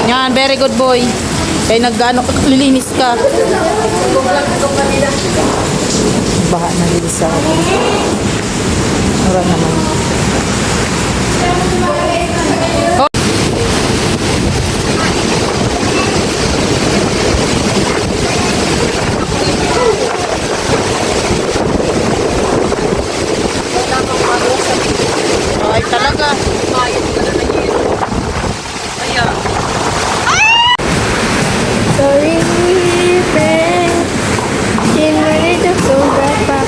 Yan, very good boy. Kaya nag-ano, lilinis ka. Baha na lilis sa ako. Mura naman. Ay, talaga. Sorry, friend. Kinuli to sobra pa.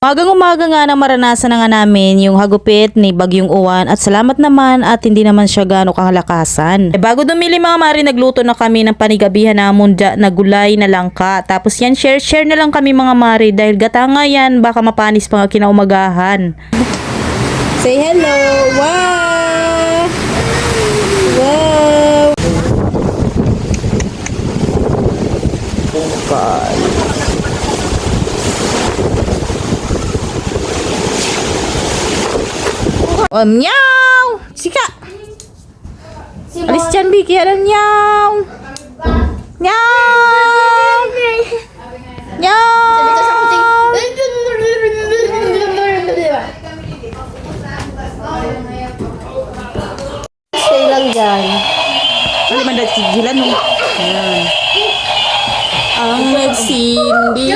Umagang-umaga nga nang maranasan na nga namin yung hagupit ni Bagyong Uwan at salamat naman at hindi naman siya gaano kahalakasan. Bago dumili mga mari, nagluto na kami ng panigabihan na munda na gulay na langka. Tapos yan, share na lang kami mga mari dahil gata nga yan, baka mapanis pa nga kinaumagahan. Say hello! Wow! Wow! Oh God! Oh, meow! Sika! Alis dyan, Vicky. Alam, meow! Meow! Meow! Stay lang dyan. Ano man dahil sigilan mo? Ayan. Ang nagsindi.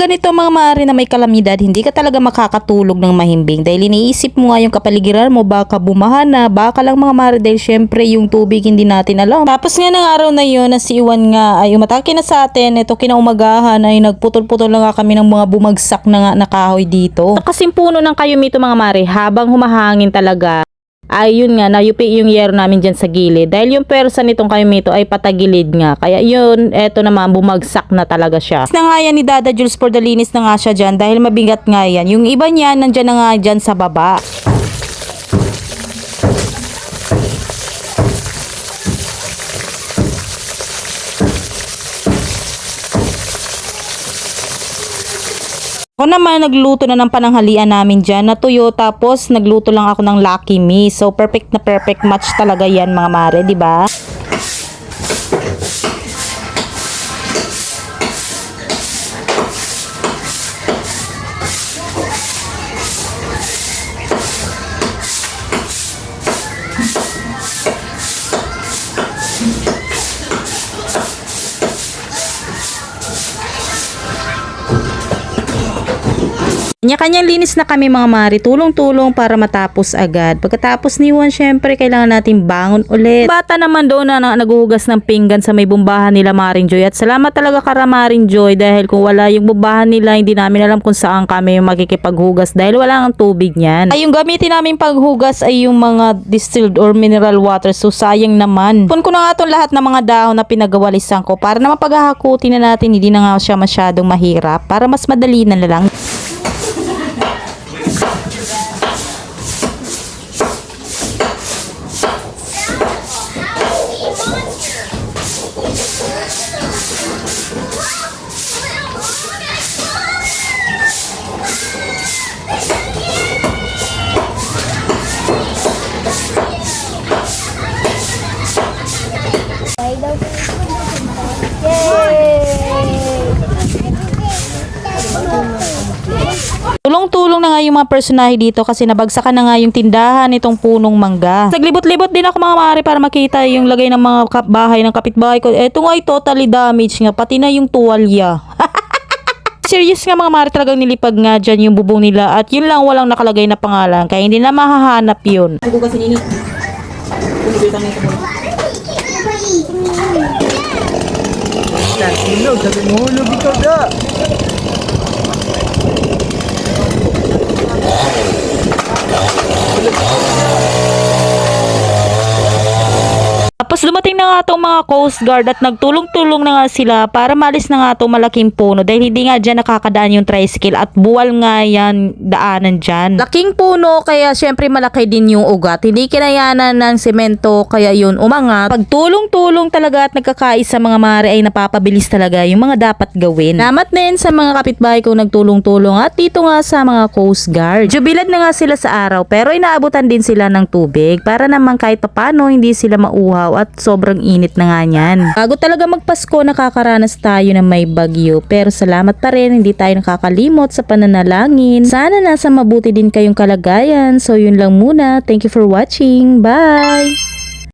Ganito mga maaari na may kalamidad, hindi ka talaga makakatulog ng mahimbing dahil iniisip mo nga yung kapaligiran mo, baka bumaha na, baka lang mga maaari dahil syempre yung tubig hindi natin alam. Tapos nga ng araw na yun na si Iwan nga ay umatake na sa atin, ito kinaumagahan ay nagputol-putol na nga kami ng mga bumagsak na nga na kahoy dito. Kasing puno ng kayumito mga maaari habang humahangin talaga. Ay yun nga, nayupi yung yero namin dyan sa gilid. Dahil yung persa nitong kayumito ay patagilid nga. Kaya yun, eto naman, bumagsak na talaga siya. Na nga yan ni Dada Jules for the linis na nga siya dyan dahil mabigat nga yan. Yung iba niyan, nandyan na nga dyan sa baba. Ako naman, nagluto na ng pananghalian namin dyan na tuyo, tapos nagluto lang ako ng Lucky Me. So, perfect na perfect match talaga yan mga mare, di ba? Kanya-kanyang linis na kami mga mari, tulong-tulong para matapos agad. Pagkatapos ni Juan, syempre kailangan natin bangon ulit. Bata naman doon na naghuhugas ng pinggan sa may bumbahan nila Maring Joy. At salamat talaga kara Maring Joy dahil kung wala yung bumbahan nila, hindi namin alam kung saan kami makikipaghugas dahil wala ang tubig niyan. Ay yung gamitin namin paghugas ay yung mga distilled or mineral water, so sayang naman. Pun ko na nga itong lahat ng mga dahon na pinagawalisan ko para na mapaghahakutin na natin, hindi na nga siya masyadong mahirap para mas madali na lang. Tulong-tulong na nga yung mga personahe dito kasi nabagsakan na nga yung tindahan nitong punong mangga. Naglibot-libot din ako mga maaari para makita yung lagay ng mga bahay ng kapitbahay ko. Eto nga ay totally damaged nga, pati na yung tuwalya. Serious nga mga maaari, talagang nilipag nga dyan yung bubong nila at yun lang walang nakalagay na pangalan kaya hindi na mahahanap yun. Ako kasi nini. Hulog, sabi mo hulog ikaw da. Tapos dumating na nga itong mga Coast Guard at nagtulong-tulong na nga sila para malis na nga itong malaking puno dahil hindi nga dyan nakakadaan yung tricycle at buwal nga yan daanan dyan. Laking puno kaya syempre malaki din yung ugat. Hindi kinayanan ng semento kaya yun umangat. Pagtulong-tulong talaga at nagkakaisa mga mare ay napapabilis talaga yung mga dapat gawin. Salamat din sa mga kapitbahay kong nagtulong-tulong at dito nga sa mga Coast Guard. Jubilad na nga sila sa araw pero inaabutan din sila ng tubig para naman kahit papano hindi sila mauhaw at sobrang init na nga niyan. Bago talaga magpasko, nakakaranas tayo ng may bagyo. Pero salamat pa rin, hindi tayo nakakalimot sa pananalangin. Sana nasa mabuti din kayong kalagayan. So yun lang muna. Thank you for watching. Bye!